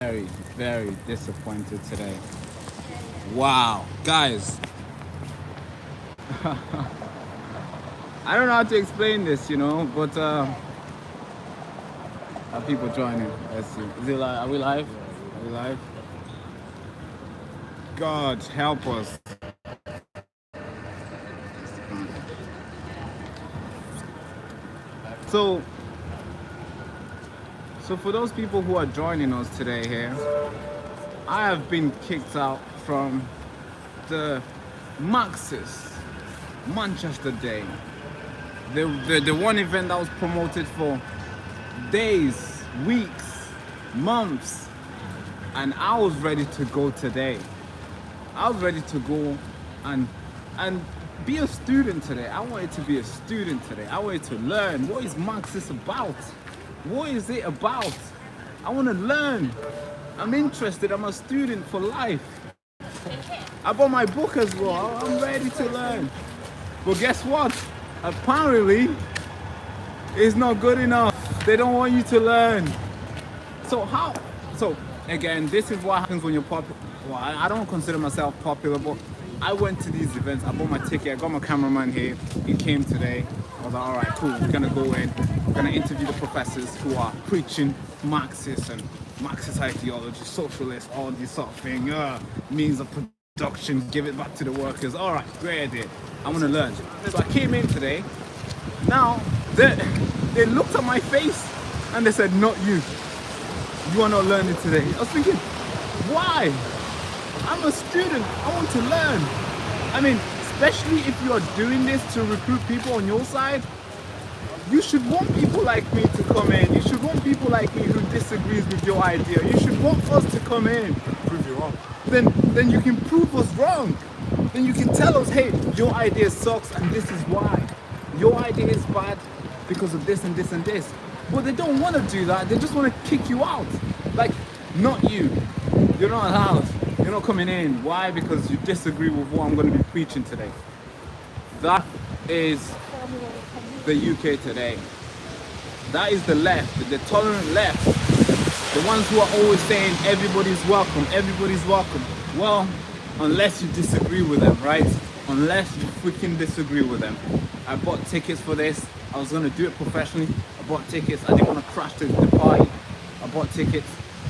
very, very disappointed today. Wow, guys. I don't know how to explain this, but are people joining? Let's see. Is it live? Are we live? Are we live? God help us. So for those people who are joining us today here, I have been kicked out from the Marxists Manchester Day. The one event that was promoted for days, weeks, months, and I was ready to go today. I was ready to go and be a student today. I wanted to be a student today. I wanted to learn what is Marxist about. What is it about? I want to learn. I'm interested. I'm a student for life. I bought my book as well. I'm ready to learn. But guess what? Apparently, it's not good enough. They don't want you to learn. So how? So again, this is what happens when you're popular. Well, I don't consider myself popular, but I went to these events. I bought my ticket. I got my cameraman here. He came today. I was like, all right, cool. We're gonna go in. We're gonna interview the professors who are preaching Marxist and Marxist ideology, socialist, all this sort of thing. Means of production. Give it back to the workers. All right, great idea. I want to learn. So I came in today. Now they looked at my face and they said, "Not you. You are not learning today." I was thinking, why? I'm a student. I want to learn. I mean, especially if you are doing this to recruit people on your side, you should want people like me to come in. You should want people like me who disagrees with your idea. You should want us to come in. Prove you wrong. Then you can prove us wrong. Then you can tell us, hey, your idea sucks and this is why. Your idea is bad because of this and this and this. But they don't want to do that. They just want to kick you out. Like, not you. You're not allowed. You're not coming in. Why? Because you disagree with what I'm going to be preaching today. That is the UK today. That is the left, the tolerant left. The ones who are always saying everybody's welcome, everybody's welcome. Well, unless you disagree with them, right? Unless you freaking disagree with them. I bought tickets for this. I was going to do it professionally. I bought tickets. I didn't want to crash the party. I bought tickets.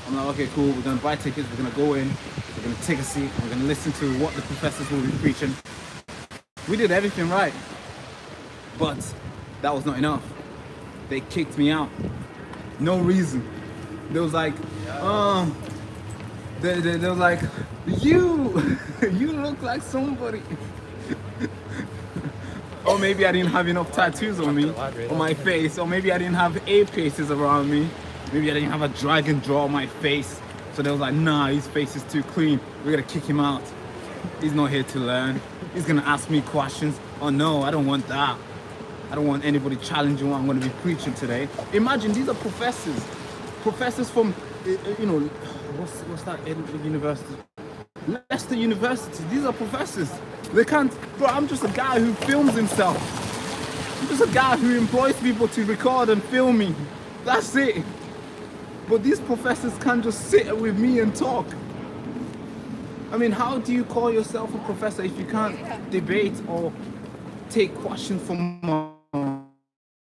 I'm like, okay, cool. We're going to buy tickets. We're going to go in. We're going to take a seat. We're going to listen to what the professors will be preaching. We did everything right. But that was not enough. They kicked me out. No reason. They was like, they was like, you look like somebody. Or maybe I didn't have enough tattoos on me, on my face. Or maybe I didn't have faces around me. Maybe I didn't have a dragon draw on my face. So they was like, nah, his face is too clean. We're gonna kick him out. He's not here to learn. He's gonna ask me questions. Oh no, I don't want that. I don't want anybody challenging what I'm gonna be preaching today. Imagine, these are professors. Professors from, what's that university? Leicester University. These are professors. They can't, bro, I'm just a guy who films himself. I'm just a guy who employs people to record and film me. That's it. But these professors can't just sit with me and talk. I mean, how do you call yourself a professor if you can't debate or take questions from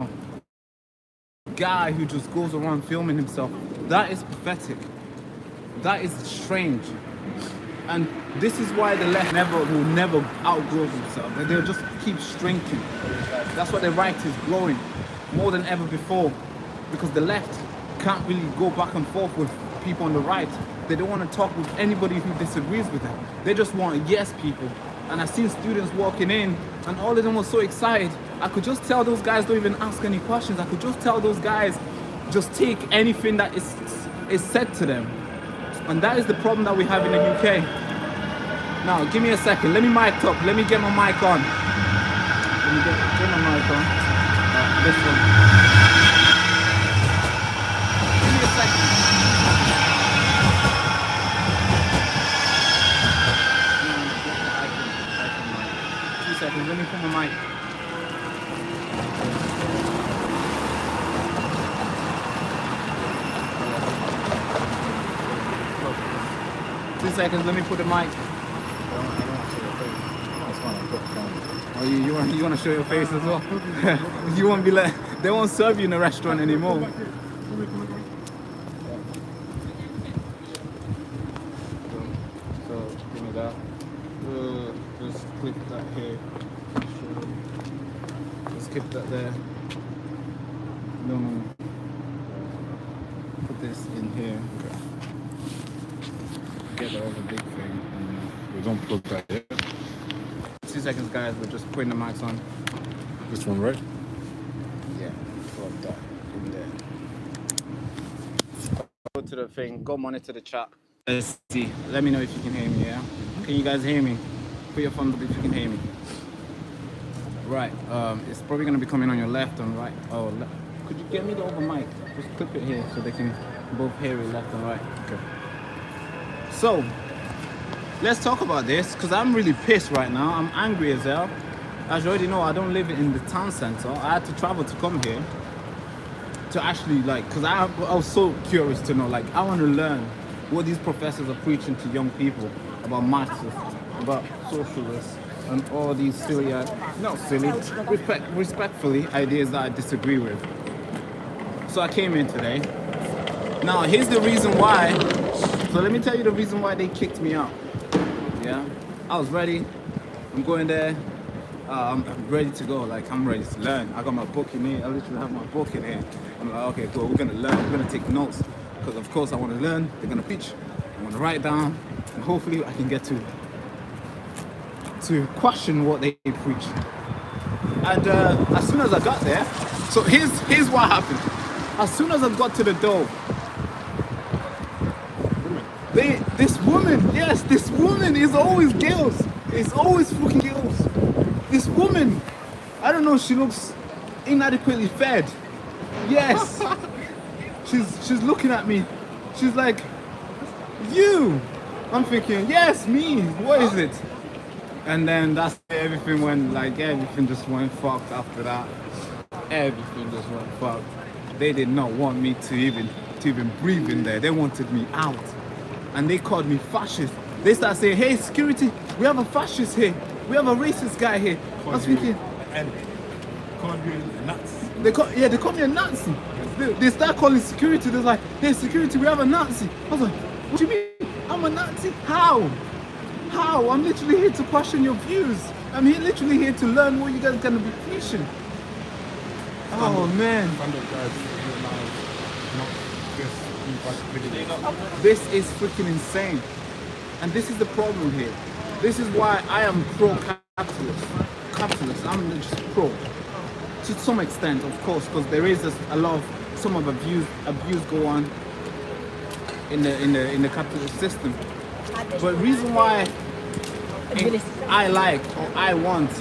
a guy who just goes around filming himself? That is pathetic. That is strange. And this is why the left will never outgrow themselves. They'll just keep shrinking. That's why the right is growing more than ever before. Because the left can't really go back and forth with people on the right. They don't want to talk with anybody who disagrees with them. They just want yes people. And I've seen students walking in and all of them were so excited. I could just tell those guys don't even ask any questions. I could just tell those guys just take anything that is said to them. And that is the problem that we have in the UK. Now, give me a second. Let me mic up. Let me get my mic on. Let me get my mic on. This one. Give me a second. 2 seconds. Let me put my mic. 2 seconds, let me put the mic. Oh, you want to show your face as well? You won't be let. They won't serve you in a restaurant anymore. So give me that. Just clip that here. Just clip that there. No. Put this in here. Get the other big thing. And we don't plug that here. 2 seconds, guys. We're just putting the mics on. This one, right? Yeah, plug that in there. Go to the thing. Go monitor the chat. Let's see. Let me know if you can hear me. Yeah. Can you guys hear me? Put your thumbs up if you can hear me. Right. It's probably gonna be coming on your left and right. Oh, could you get me the other mic? Just clip it here so they can both hear it left and right. Okay. So, let's talk about this because I'm really pissed right now. I'm angry as hell. As you already know, I don't live in the town center. I had to travel to come here to actually because I was so curious to know. Like, I want to learn what these professors are preaching to young people about Marxists, about socialists, and all these silly, not silly, respectfully ideas that I disagree with. So I came in today. Now, here's the reason why. So let me tell you the reason why they kicked me out. Yeah, I was ready. I'm going there. I'm ready to go. Like, I'm ready to learn. I got my book in here. I literally have my book in here. I'm like, okay, cool. We're gonna learn. We're gonna take notes because, of course, I want to learn. They're gonna preach. I want to write down, and hopefully, I can get to question what they preach. And as soon as I got there, so here's what happened. As soon as I got to the door, this woman is always girls. It's always fucking girls. This woman, I don't know, she looks inadequately fed. Yes. she's looking at me. She's like, you. I'm thinking, yes, me. What is it? And then that's everything just went fucked after that. Everything just went fucked. They did not want me to even breathe in there. They wanted me out. And they called me fascist. They started saying, hey, security, we have a fascist here. We have a racist guy here. I was thinking, Called you nuts. They call me a Nazi. They start calling security. They're like, hey, security, we have a Nazi. I was like, what do you mean? I'm a Nazi? How? I'm literally here to question your views. I'm literally here to learn what you guys are going to be preaching. Oh, man. This is freaking insane. And this is the problem here. This is why I am pro-capitalist. I'm just pro. To some extent, of course, because there is some abuse go on in the capitalist system. But the reason why I want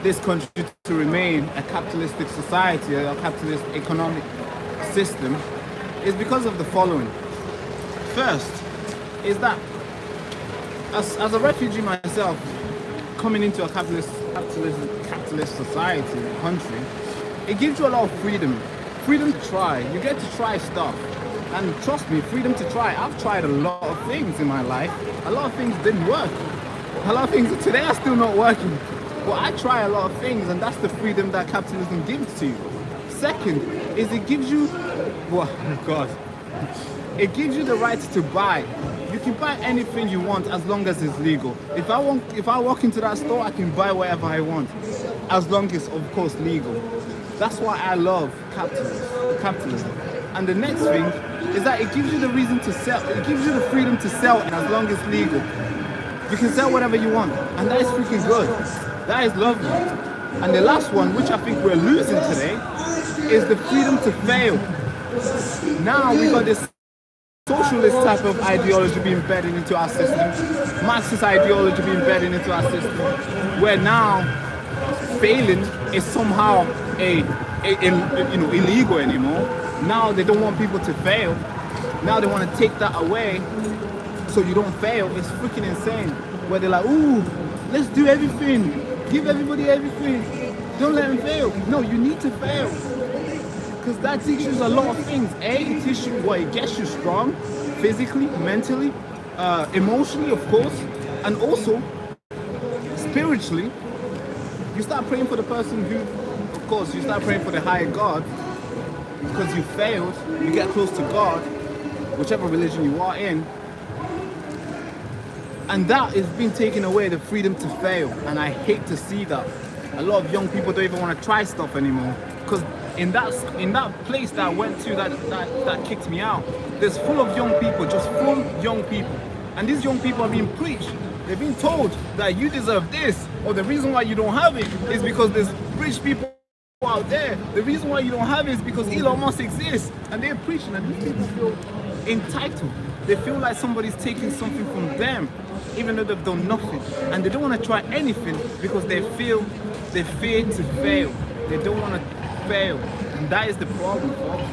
this country to remain a capitalistic society, a capitalist economic system, is because of the following. First, is that as a refugee myself, coming into a capitalist society, country, it gives you a lot of freedom to try. You get to try stuff, and trust me, freedom to try. I've tried a lot of things in my life. A lot of things didn't work. A lot of things today are still not working. But I try a lot of things, and that's the freedom that capitalism gives to you. Second is it gives you, it gives you the right to buy. You can buy anything you want as long as it's legal. If I walk into that store, I can buy whatever I want, as long as, of course, legal. That's why I love capitalism. And the next thing is that it gives you the reason to sell. It gives you the freedom to sell as long as legal. You can sell whatever you want, and that is freaking good. That is lovely. And the last one, which I think we're losing today, is the freedom to fail. Now we got this socialist type of ideology being embedded into our system, Marxist ideology being embedded into our system, where now failing is somehow illegal anymore. Now they don't want people to fail. Now they want to take that away so you don't fail. It's freaking insane. Where they're like, ooh, let's do everything. Give everybody everything. Don't let them fail. No, you need to fail. Because that teaches you a lot of things. It teaches you, it gets you strong, physically, mentally. emotionally, of course, and also spiritually. You start praying for the person who, of course, you start praying for the higher God because you failed. You get close to God, whichever religion you are in, and that is being taken away, the freedom to fail. And I hate to see that. A lot of young people don't even want to try stuff anymore, because in that place that I went to that kicked me out, there's full of young people, just full young people, and these young people are being preached. They're being told that you deserve this, or the reason why you don't have it is because there's rich people out there. The reason why you don't have it is because Elon Musk exists, and they're preaching, and these people feel entitled. They feel like somebody's taking something from them, even though they've done nothing, and they don't want to try anything because they fear to fail. They don't want to fail, and that is the problem, folks.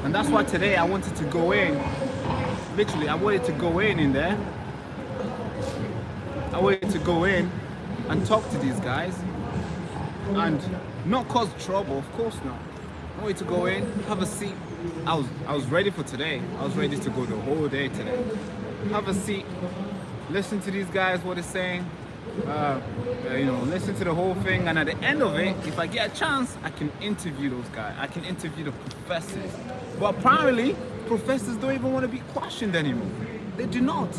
And that's why today I wanted to go in. Literally, I wanted to go in there. I wanted to go in and talk to these guys and not cause trouble, of course not. I wanted to go in, have a seat. I was ready for today. I was ready to go the whole day today. Have a seat, listen to these guys, what they're saying, listen to the whole thing, and at the end of it, if I get a chance, I can interview those guys. I can interview the professors. But apparently, professors don't even want to be questioned anymore. They do not.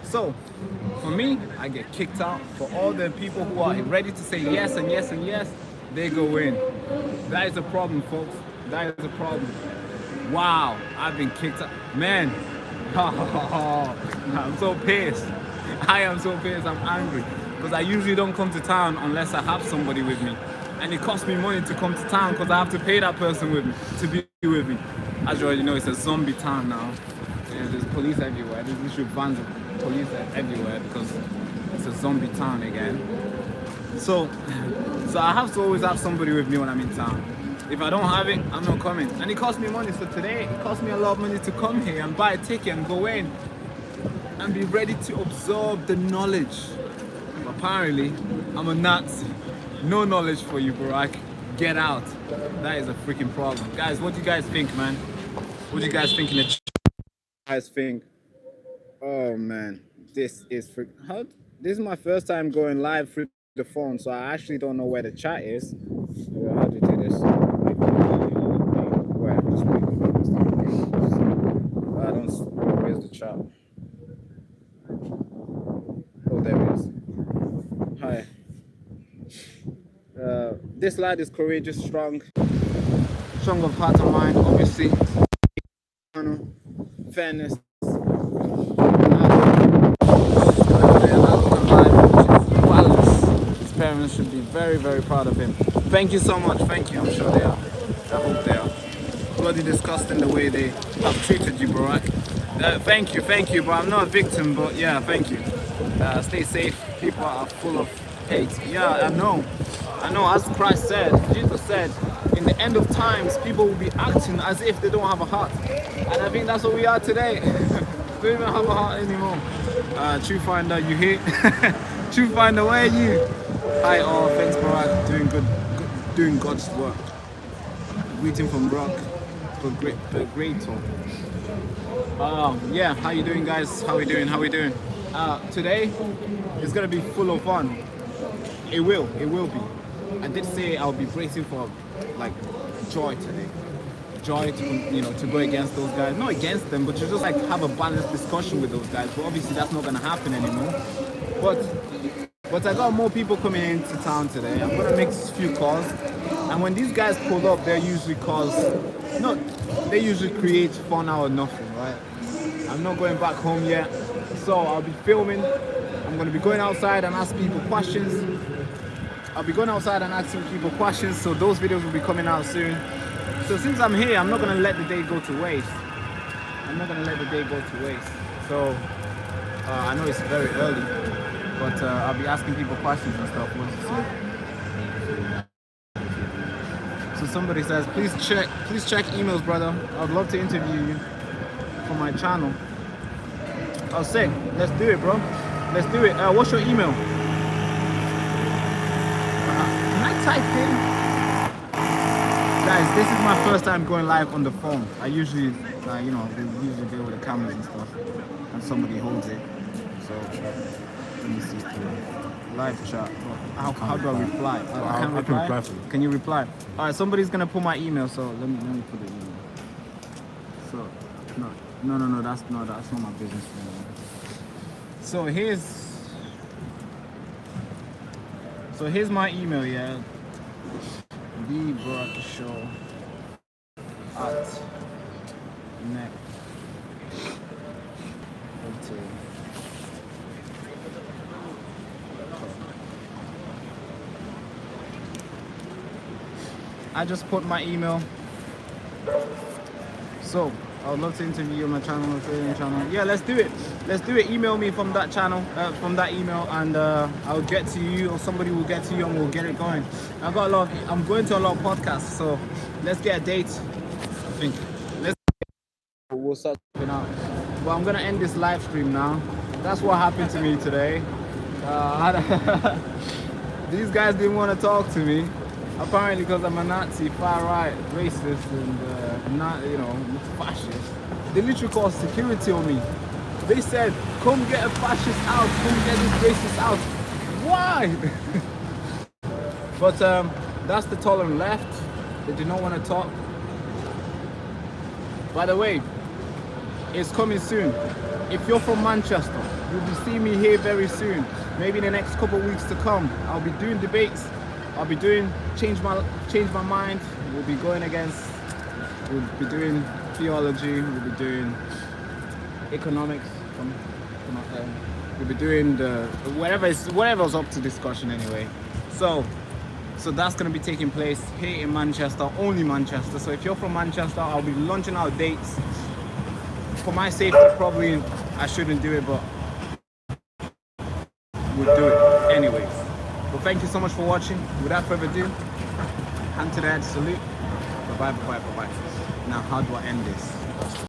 So, for me, I get kicked out. For all the people who are ready to say yes and yes and yes, they go in. That is a problem, folks. That is a problem. Wow, I've been kicked out. Man, I'm so pissed. I am so pissed. I'm angry. Because I usually don't come to town unless I have somebody with me. And it costs me money to come to town because I have to pay that person with me to be with me. As you already know, it's a zombie town now. There's police everywhere. There's literally vans of police everywhere because it's a zombie town again. So I have to always have somebody with me when I'm in town. If I don't have it, I'm not coming. And it costs me money. So today, it cost me a lot of money to come here and buy a ticket and go in and be ready to absorb the knowledge. But apparently, I'm a Nazi. No knowledge for you, Barak. Get out. That is a freaking problem. Guys, what do you guys think, man? What do you guys think in the chat? Guys think, oh man, this is this is my first time going live through the phone, so I actually don't know where the chat is. How do you do this? Where? I don't. Where's the chat? Oh, there it is. Hi. This lad is courageous, strong of heart and mind, obviously. Fairness. His parents should be very, very proud of him. Thank you so much. Thank you. I'm sure they are. I hope they are. Bloody disgusting the way they have treated you, Barak. Thank you, but I'm not a victim, but yeah, thank you. Stay safe. People are full of hate. Yeah, I know. As Christ said, Jesus said, in the end of times, people will be acting as if they don't have a heart. And I think that's what we are today. We don't even have a heart anymore. True Finder, you here? True Finder, where are you? Hi all, thanks Barak, doing good, doing God's work. Greeting from Brock, for great talk. Yeah, how you doing guys? How we doing? Today is gonna be full of fun. It will be. I did say I'll be bracing for like joy today. Joy to go against those guys. Not against them, but to just like have a balanced discussion with those guys. But obviously that's not gonna happen anymore. But I got more people coming into town today. I'm gonna make a few calls. And when these guys pull up, they usually create fun out of nothing, right? I'm not going back home yet. So I'll be filming. I'm gonna be going outside and ask people questions. So those videos will be coming out soon. So since I'm here, I'm not gonna let the day go to waste. So I know it's very early, but I'll be asking people questions and stuff. So somebody says, please check emails, brother. I'd love to interview you for my channel. I'll say, let's do it, bro. Let's do it. What's your email? Can I type in? Guys, this is my first time going live on the phone. I usually, they usually deal with the cameras and stuff. And somebody holds it. So let me see through live chat. How do I reply? I can't I can reply. reply for you. Can you reply? All right, somebody's gonna put my email. So let me put the email. So no, that's not my business. So here's my email. Yeah, the Baraka Show at next. I just put my email. So I would love to interview you on my channel, Yeah, let's do it. Email me from that channel, from that email, and I'll get to you, or somebody will get to you, and we'll get it going. I'm going to a lot of podcasts, so let's get a date. I think we'll start talking out. But I'm gonna end this live stream now. That's what happened to me today. These guys didn't want to talk to me. Apparently, because I'm a Nazi, far right, racist, and not, fascist. They literally called security on me. They said, "Come get a fascist out. Come get this racist out." Why? But that's the tolerant left. They do not want to talk. By the way, it's coming soon. If you're from Manchester, you'll be seeing me here very soon. Maybe in the next couple of weeks to come. I'll be doing debates. I'll be doing change my mind. We'll be going against. We'll be doing theology. We'll be doing economics. We'll be doing whatever's up to discussion anyway. So that's gonna be taking place here in Manchester, only Manchester. So if you're from Manchester, I'll be launching out dates. For my safety, probably I shouldn't do it, but we'll do it anyways. Well, thank you so much for watching. Without further ado, hand to the head, salute. Bye bye. Now, how do I end this?